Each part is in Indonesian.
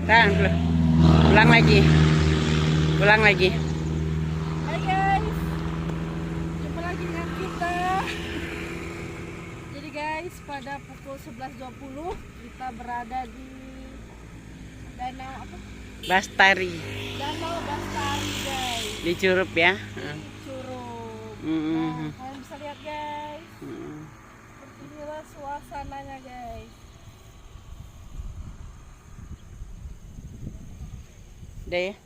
Tahan dulu. Ulang lagi. Ulang lagi. Hai guys, jumpa lagi dengan kita. Jadi guys, pada pukul 11.20 kita berada di Danau apa? Bastari. Danau Bastari guys. Di Curup ya. Di Curug. Mm-mm. Nah, kalian bisa lihat guys. Inilah suasananya guys. Udah ya.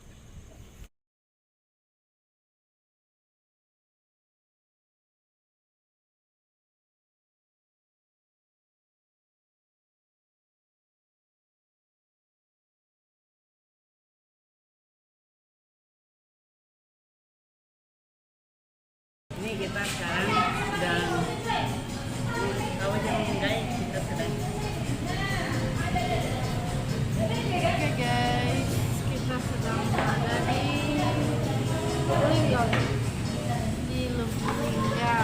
Ini kita sekarang sedang kalau jam guys kita sedang. Oke guys, kita sedang berada di Lubulingga. Di Lubulingga.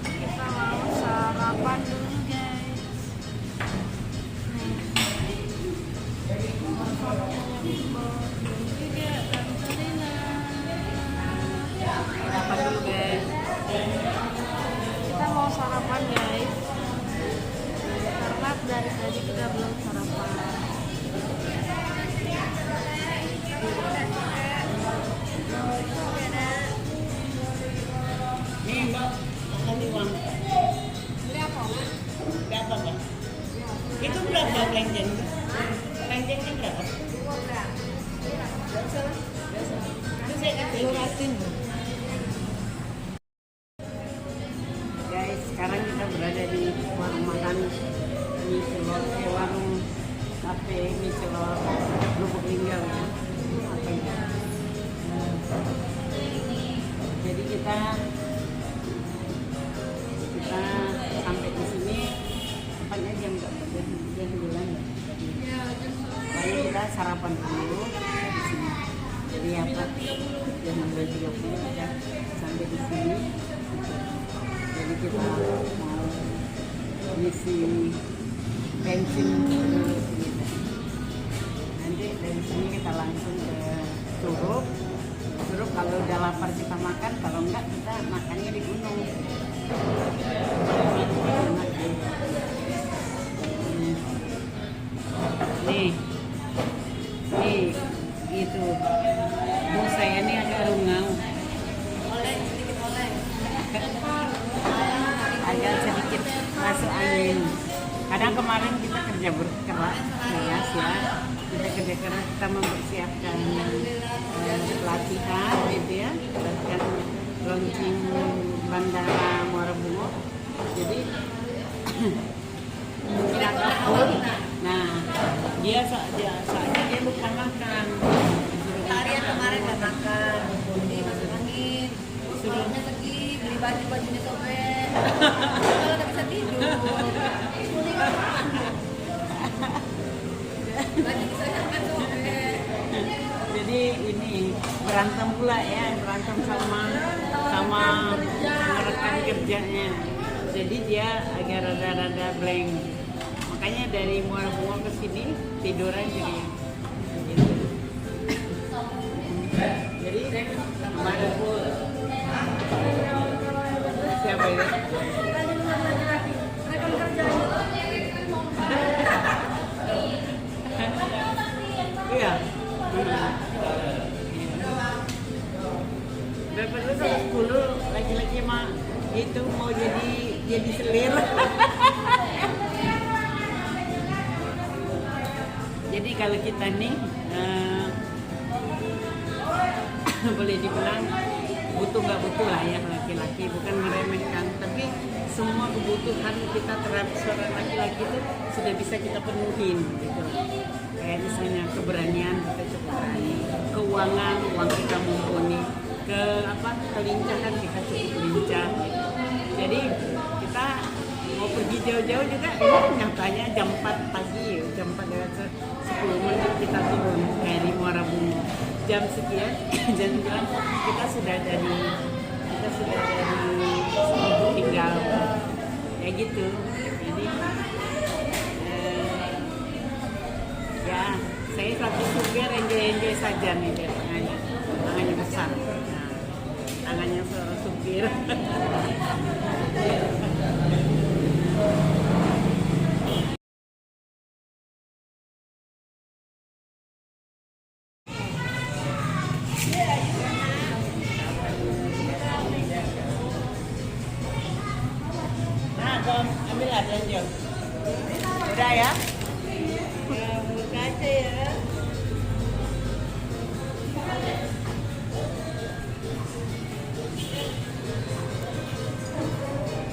Kita mau sarapan dulu guys. Apa dulu guys? Kita mau sarapan guys, karena dari tadi kita belum sarapan. Nih mbak, makan uang. Berapa mbak? Itu berapa kelenjeng? Kelenjengnya berapa? Itu saya kasih. Guys, sekarang kita berada di warung makan mie celor, warung kafe mie celor Lubulingga ya. Apa ini? Jadi kita sampai di sini tepatnya jam berapa? Jam 9 ya. Lalu kita sarapan dulu di sini. Jadi apa? Jam 12.30 kita sampai di sini. Jadi kita mau ngisi bensin dulu sini. Nanti dari sini kita langsung ke Curug. Curug kalau udah lapar kita makan, kalau enggak kita makannya di gunung. Nih, itu. Bu saya ini agak rungau. Agak sedikit masuk angin. Kadang kemarin kita kerja berkeras ya, kita kerja keras, kita mempersiapkan latihan gitu ya, latihan launching bandara Muara Bungo. Jadi kita kabur. Nah, soalnya dia lupa makan. Harian kemarin nggak makan, jadi masuk angin. Suruhnya pergi beli bajunya sobek. Kalau nggak bisa tidur, kuning apa? Baju saya kan sobek. Jadi ini berantem pula ya, berantem sama rekan kerjanya. Jadi dia agak rada-rada blank. Makanya dari Muara Bungo ke sini tiduran jadi gitu. Jadi kemarin siapa itu? Iya. Daripada sama 10 laki-laki mah itu mau jadi selir. Jadi kalau kita nih boleh dibilang butuh nggak butuh lah ya laki-laki, bukan meremehkan, tapi semua kebutuhan kita terhadap seorang laki-laki itu sudah bisa kita penuhin gitu. Kayak misalnya keberanian kita cukup berani, keuangan uang kita mumpuni, kelincahan kita cukup lincah. Jadi kita mau pergi jauh-jauh juga ini nyatanya jam 4 pagi, jam 4 lewat 10 menit kita turun dari Muara Bungo. Jam sekian, jam 9 kita sudah dari tinggal kayak gitu. Jadi ya enjoy saja nih dia tangannya. Tangannya besar. Nah, tangannya seorang supir. Nah, Tom, ambil lanjut. Udah ya? Buka aja ya.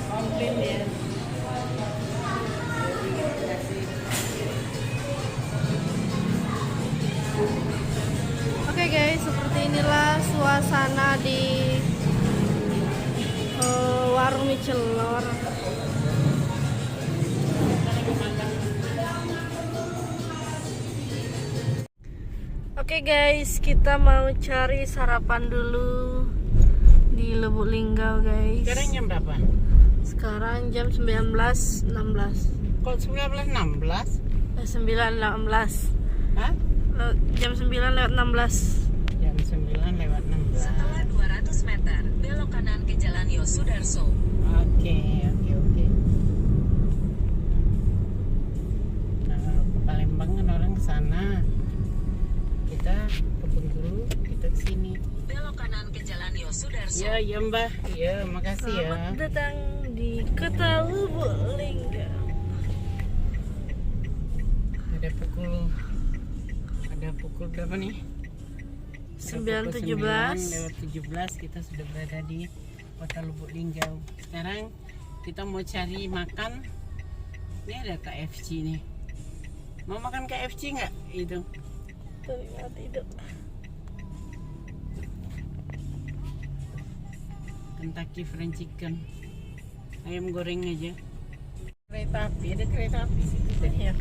Komplain ya. Oke guys, seperti inilah suasana di warung mie celor. Oke guys, kita mau cari sarapan dulu di Lubuk Linggau guys. Sekarang jam berapa? Sekarang jam 19.16. Kok 19.16? 9.16. Hah? Jam 9:16. Jam 9:16. Setelah 200 meter, belok kanan ke Jalan Yosudarso. Oke. Nah, kalau ke Palembang kan orang ke sana. Kita ke Bengkulu, kita ke sini. Belok kanan ke Jalan Yosudarso. Ya, Mbah. Ya, makasih ya. Selamat datang di Kota Lubuk Linggau. Ada pukul berapa nih? 9.17. Lewat 17 kita sudah berada di Kota Lubuk Linggau. Sekarang kita mau cari makan. Ini ada KFC nih. Mau makan KFC nggak? Itu. Terima tidak. Kentucky Fried Chicken. Ayam goreng aja. Kereta api, ada kereta api situ tadi ya.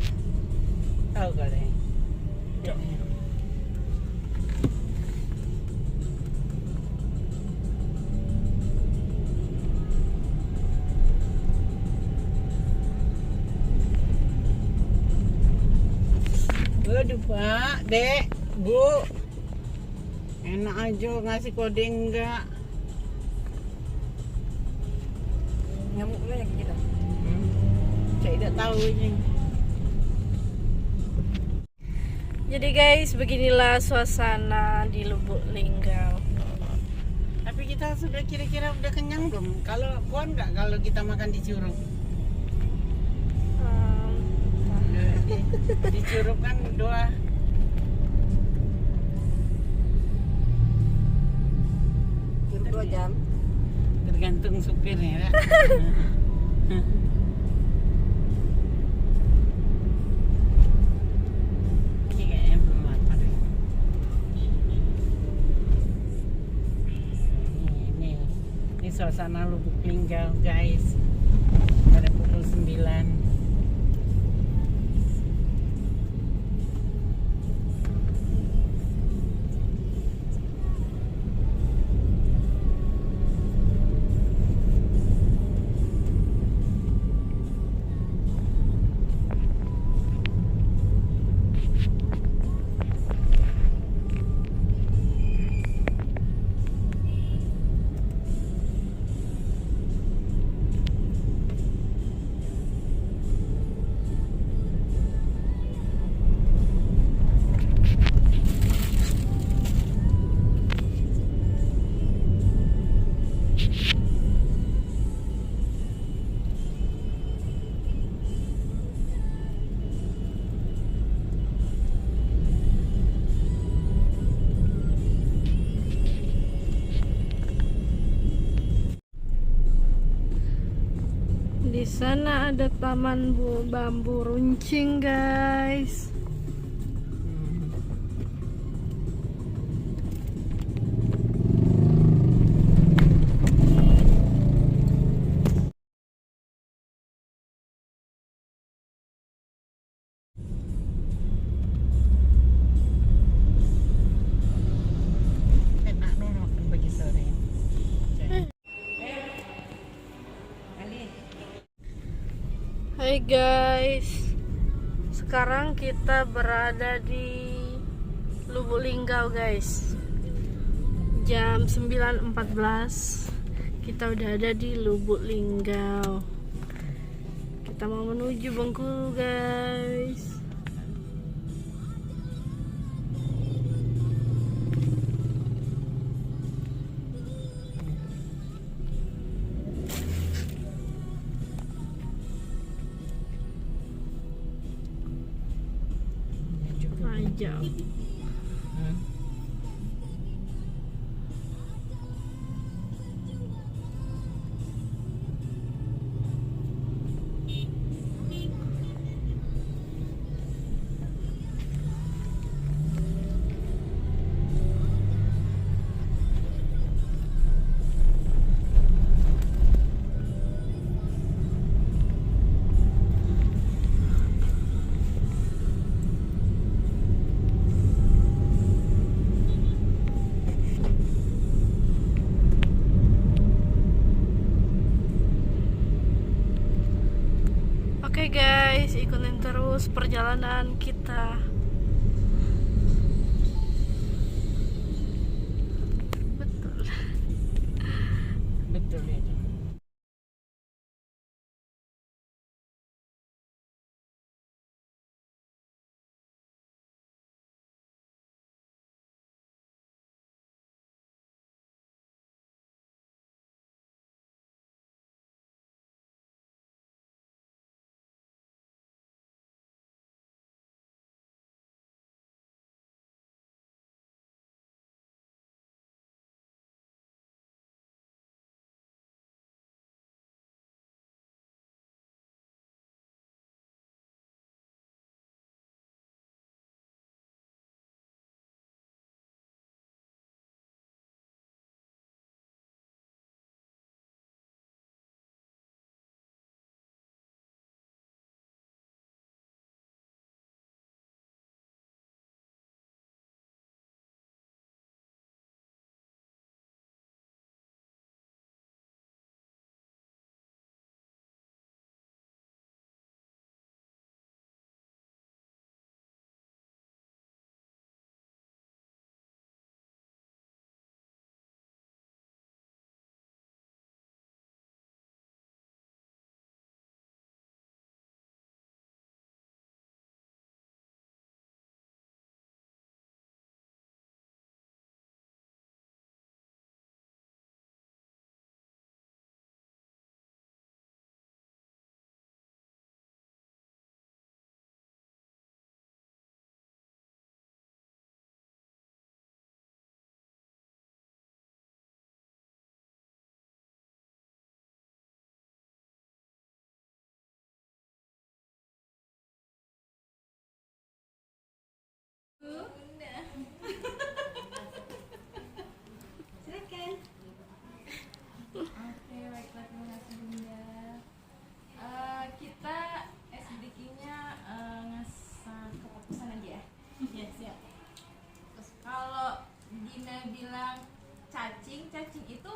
Tahu kalian? Ya. Waduh Pak, Dek, Bu, enak aja ngasih kode enggak? Nyamuk banyak kita. Saya tidak tahu ini. Jadi guys, beginilah suasana di Lubuk Linggau. Tapi kita sudah kira-kira udah kenyang belum? Kalau kuat nggak kalau kita makan di Curug? Di Curug kan 2 jam. tergantung supirnya ya. Ini kayaknya belum lapar ya. Ini suasana Lubuk Linggau guys. Pada pukul 9. Di sana ada taman bambu runcing, guys. Enak dulu makan pagi sore. Hai guys, sekarang kita berada di Lubuk Linggau guys. Jam 9.14 kita udah ada di Lubuk Linggau. Kita mau menuju Bengkulu guys. Jauh. Oke guys, ikutin terus perjalanan kita. Betul. Betul ya. Oke, baiklah, terima kasih Bunda. Kita SDK-nya ngasah kefokusan aja ya. Iya, siap. Terus kalau Dina bilang cacing itu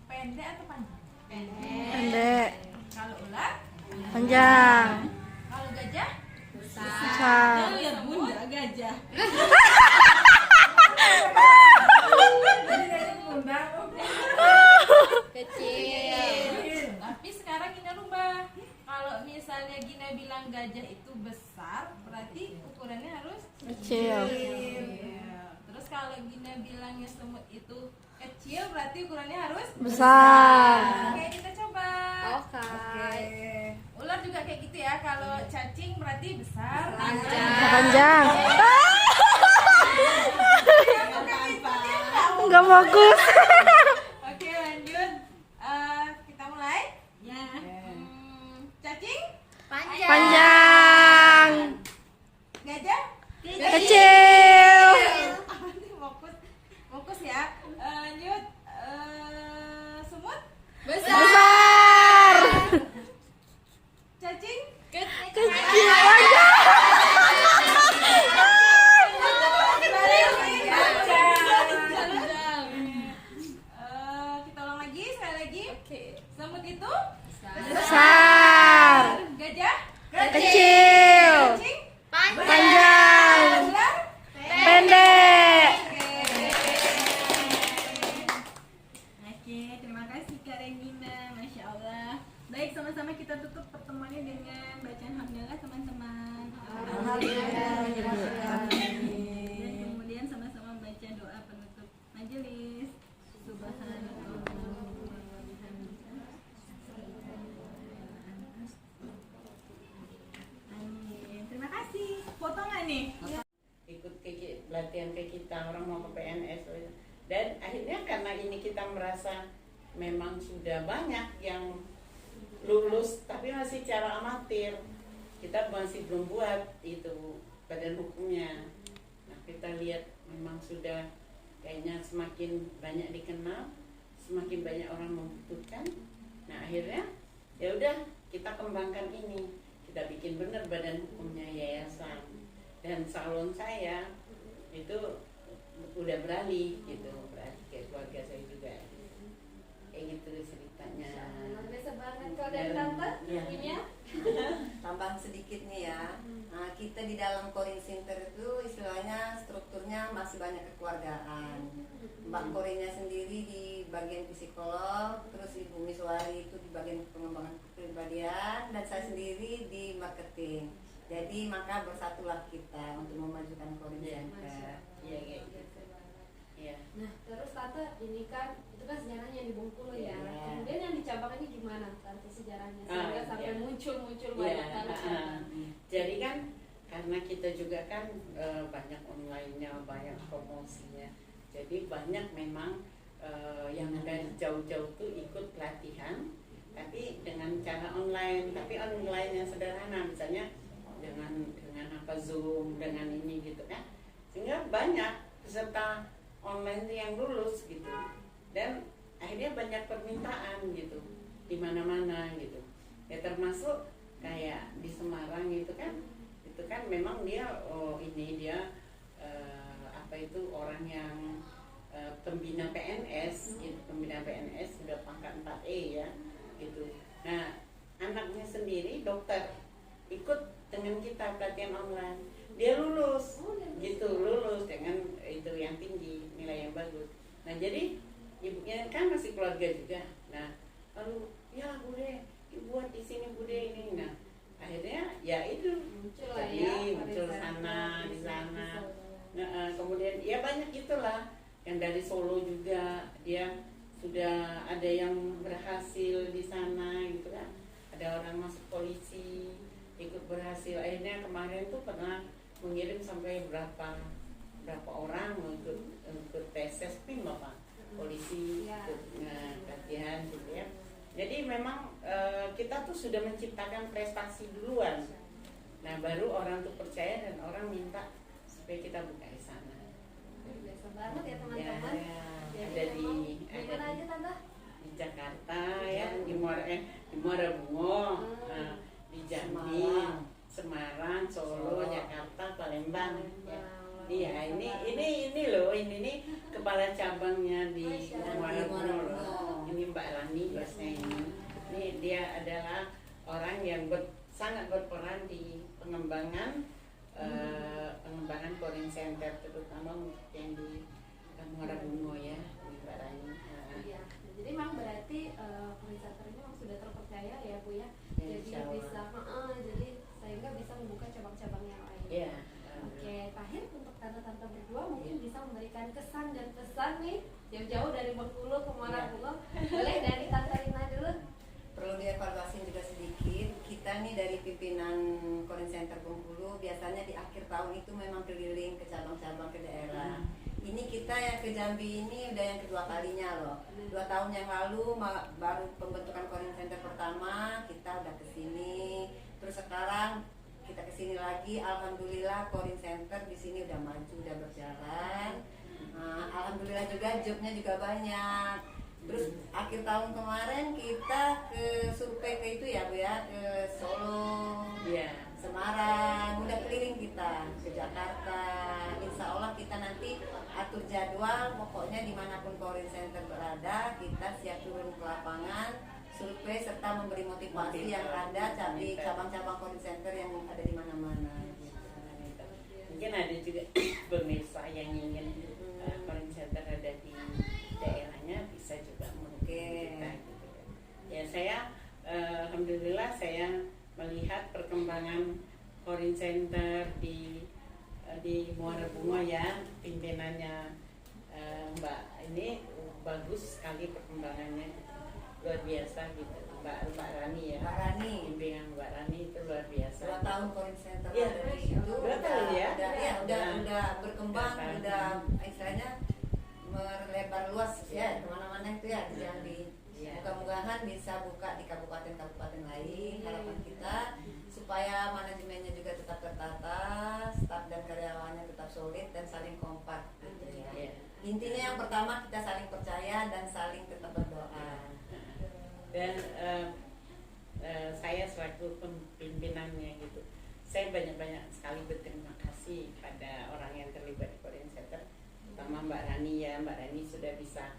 pendek atau panjang? Pendek. Kalau ular? Panjang. Kalau gajah? Besar. Lihat Bunda, gajah. Kecil. Tapi sekarang Gina rubah. Kalau misalnya Gina bilang gajah itu besar, berarti ukurannya harus Kecil. Iya. Terus kalau Gina bilangnya semut itu kecil, berarti ukurannya harus Besar. Oke, kita coba. Oke. Ular juga kayak gitu ya. Kalau cacing berarti besar. Panjang. Enggak fokus. Oke, lanjut. Kita mulai. Ya. Cacing? Panjang. Gajah? Kecil. Fokus, fokus ya. Lanjut. Semut? Besar. Cacing? Kecil. Kita ulang lagi, sekali lagi. Semut itu? Besar. Gajah? Kecil. Cacing? Panjang. Ular? pertama kita tutup pertemuannya dengan bacaan hamdalah teman-teman. Alhamdulillah. Dan kemudian sama-sama baca doa penutup majelis. Subhanallah. Amin. Terima kasih. Foto nggak nih? Ikut latihan ke kita, orang mau ke PNS. Dan akhirnya karena ini kita merasa memang sudah banyak yang lulus tapi masih cara amatir, kita masih belum buat itu badan hukumnya. Nah, kita lihat memang sudah kayaknya semakin banyak dikenal, semakin banyak orang membutuhkan. Nah, akhirnya ya udah kita kembangkan ini, kita bikin benar badan hukumnya yayasan. Dan salon saya itu udah beralih gitu, beralih ke keluarga saya juga. Kayak gitu ceritanya. Luar biasa banget. Kalau dari tante, Iya. punya? Tambahan sedikit nih ya. Nah, kita di dalam Corin Center itu istilahnya strukturnya masih banyak kekeluargaan. Mbak Corinnya sendiri di bagian psikolog, terus Ibu Miswari itu di bagian pengembangan kepribadian, dan saya sendiri di marketing. Jadi maka bersatulah kita untuk memajukan Corin Center. Iya kayak gitu. Iya. Nah, terus Tante, ini kan itu kan sejarahnya di Bengkulu ya. Iya. Kemudian yang di cabang ini gimana Tante sejarahnya? Ah, Sehingga sampai iya. muncul Iya, banyak kali cabang. jadi kan karena kita juga kan banyak online-nya, banyak promosinya. Jadi banyak memang yang dari jauh-jauh tuh ikut pelatihan, tapi dengan cara online. Tapi online yang sederhana, misalnya dengan apa Zoom, dengan ini gitu kan. Sehingga banyak peserta online tuh yang lulus gitu. Dan akhirnya banyak permintaan gitu di mana-mana gitu. Ya termasuk kayak di Semarang gitu kan. Itu kan memang dia apa itu orang yang pembina PNS gitu, pembina PNS sudah pangkat 4E ya gitu. Nah, anaknya sendiri dokter ikut dengan kita pelatihan online. Dia lulus gitu, lulus dengan itu yang tinggi, nilai yang bagus. Nah, jadi ibunya kan masih keluarga juga. Nah, lalu ya Bude, ibu buat di sini Bude ini. Nah, akhirnya ya itu Muncul lah jadi ya. muncul sana di sana. Nah, kemudian ya banyak gitulah yang dari Solo juga, dia sudah ada yang berhasil di sana gitu kan. Ada orang masuk polisi ikut berhasil. Akhirnya kemarin tuh pernah mengirim sampai berapa orang untuk tes SPIM Bapak polisi ikut latihan gitu ya. Jadi memang kita tuh sudah menciptakan prestasi duluan. Nah, baru orang tuh percaya dan orang minta supaya kita buka di sana. Biasa banget ya teman-teman. Jadi Ada di mana aja Tante? di Jakarta ya, di Muara Bungo, di Jambi, Semarang, Solo, Jakarta, Palembang. Ya. Iya, ini loh, ini nih kepala cabangnya di Muara Bungo loh. Ini Mbak Rani bosnya ini. Ini dia adalah orang yang sangat berperan di pengembangan Corin Center, terutama untuk yang di Muara Bungo ya, di Mbak Rani. Iya. Jadi memang berarti Corin Center ini memang sudah terpercaya ya Bu ya. Ya, Jadi insya Allah. bisa, jadi sehingga bisa membuka cabang-cabang yang lain. Iya. Oke, terakhir untuk tante-tante berdua mungkin bisa memberikan kesan dan pesan nih jauh-jauh dari Bengkulu ke Muara Bungo. Boleh dari Tante Rina dulu? Perlu dievaluasi juga sedikit. Kita nih dari pimpinan Corin Center Bengkulu biasanya di akhir tahun itu memang keliling ke cabang-cabang ke daerah. Ini kita yang ke Jambi ini udah yang kedua kalinya loh. 2 tahun yang lalu baru pembentukan Corin Center pertama, kita udah kesini. Terus sekarang kita kesini lagi. Alhamdulillah Corin Center di sini udah maju, udah berjalan. Alhamdulillah juga jobnya juga banyak. Terus akhir tahun kemarin kita ke survei ke itu ya Bu ya, ke Solo, Semarang, udah keliling kita ke Jakarta. Insya Allah kita nanti atur jadwal, pokoknya dimanapun Corin Center berada, kita siap turun ke lapangan, survei serta memberi motivasi yang ada di cabang-cabang Corin Center yang ada di mana-mana. Mungkin ada juga pemirsa yang ingin Corin Center ada di daerahnya bisa juga menghubungi kita gitu. Ya saya alhamdulillah saya melihat perkembangan Foreign Center di Muara Bunga ya, pimpinannya Mbak ini bagus sekali perkembangannya, luar biasa gitu. Mbak Rani ya, Mbak Rani pimpinan Mbak Rani itu luar biasa. 2 tahun Foreign Center Iya, ada di situ, 2 tahun ya? udah berkembang, Udah. udah istilahnya melebar luas ya kemana-mana itu ya di Jambi. Iya. Mudah-mudahan bisa buka di kabupaten-kabupaten lain. Harapan kita supaya manajemennya juga tetap tertata, staf dan karyawannya tetap solid dan saling kompak gitu ya. Iya. Intinya yang pertama kita saling percaya dan saling tetap berdoa. Dan saya selaku pimpinannya gitu, saya banyak-banyak sekali berterima kasih pada orang yang terlibat di Foreign Center, terutama Mbak Rani ya. Mbak Rani sudah bisa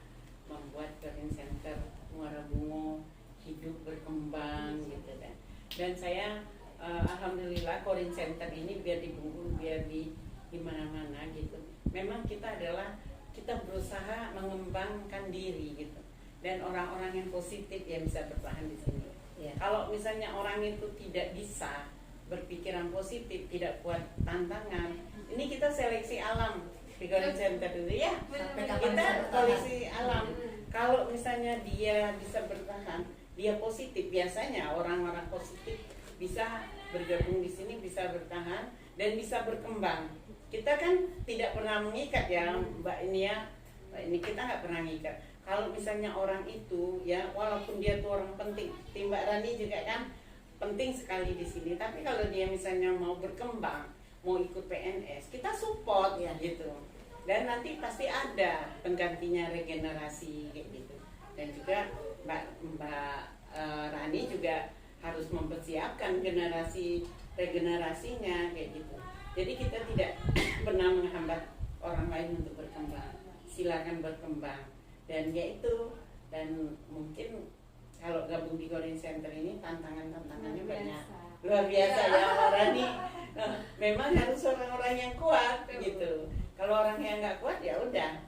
membuat Foreign Center Muara Bungo hidup berkembang gitu kan. Dan saya alhamdulillah Foreign Center ini biar di Bengkulu, biar di mana-mana gitu, memang kita berusaha mengembangkan diri gitu, dan orang-orang yang positif yang bisa bertahan di sini. Ya. Kalau misalnya orang itu tidak bisa berpikiran positif, tidak kuat tantangan, ini kita seleksi alam di Foreign Center itu ya. Sampai kapan Kita bisa bertahan? seleksi alam. Kalau misalnya dia bisa bertahan, dia positif, biasanya orang-orang positif bisa bergabung di sini, bisa bertahan dan bisa berkembang. Kita kan tidak pernah mengikat ya Mbak ini ya, Mbak ini kita nggak pernah mengikat. Kalau misalnya orang itu ya, walaupun dia tuh orang penting, tim Mbak Rani juga kan penting sekali di sini. Tapi kalau dia misalnya mau berkembang, mau ikut PNS, kita support Ya. gitu. Dan nanti pasti ada penggantinya regenerasi kayak gitu. Dan juga Mbak Rani juga harus mempersiapkan regenerasinya kayak gitu. Jadi kita tidak pernah menghambat orang lain untuk berkembang. Silakan berkembang. Dan yaitu, dan mungkin kalau gabung di Foreign Center ini tantangannya banyak, luar biasa ya Mbak Rani. Memang harus orang-orang yang kuat gitu. Kalau orang yang nggak kuat ya udah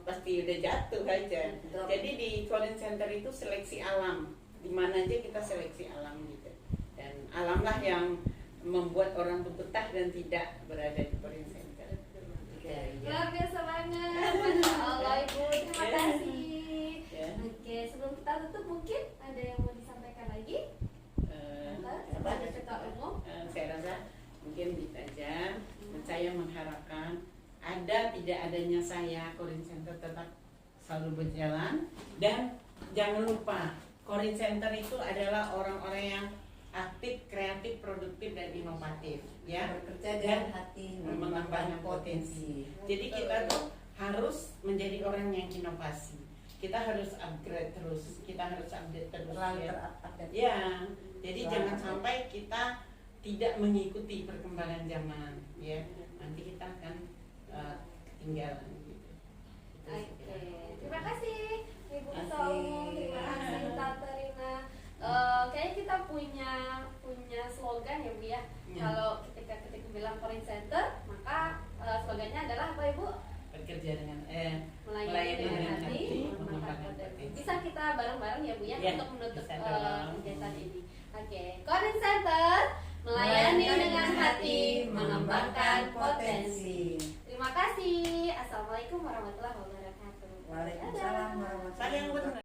pasti udah jatuh aja. Jadi di Foreign Center itu seleksi alam, di mana aja kita seleksi alam gitu. Dan alamlah yang membuat orang betah dan tidak berada di Foreign Center. Luar biasa banget, Masya Allah Ibu, terima Ya. kasih. Ya. Oke, sebelum kita tutup mungkin ada yang mau disampaikan lagi? Sebagai ketua umum. Saya rasa mungkin gitu aja. Dan saya mengharapkan ada tidak adanya saya, Foreign Center tetap selalu berjalan. Dan jangan lupa, Foreign Center itu adalah orang-orang yang aktif, kreatif, produktif dan inovatif ya. Bekerja dengan hati, mengembangkan potensi. Jadi kita tuh harus menjadi orang yang inovasi. Kita harus upgrade terus, kita harus update terus Selalu ya. terupdate. Ya, jadi Selalu jangan update. sampai kita tidak mengikuti perkembangan zaman ya. Nanti kita akan ketinggalan gitu. Oke, terima kasih Ibu Terima Ketua kasih. Umum, terima kasih Tante Rina. Kayaknya kita punya slogan ya Bu ya. Ya. Kalau ketika bilang Foreign Center, maka slogannya adalah apa Ibu? Bekerja dengan Melayani dengan hati, mengembangkan mengembangkan potensi. potensi. Bisa kita bareng-bareng ya Bu ya, Ya, untuk menutup bisa dong. kegiatan ini. Oke, Foreign Center melayani dengan hati, mengembangkan potensi. Terima kasih. Assalamualaikum warahmatullahi wabarakatuh. Waalaikumsalam warahmatullahi Saling wabarakatuh.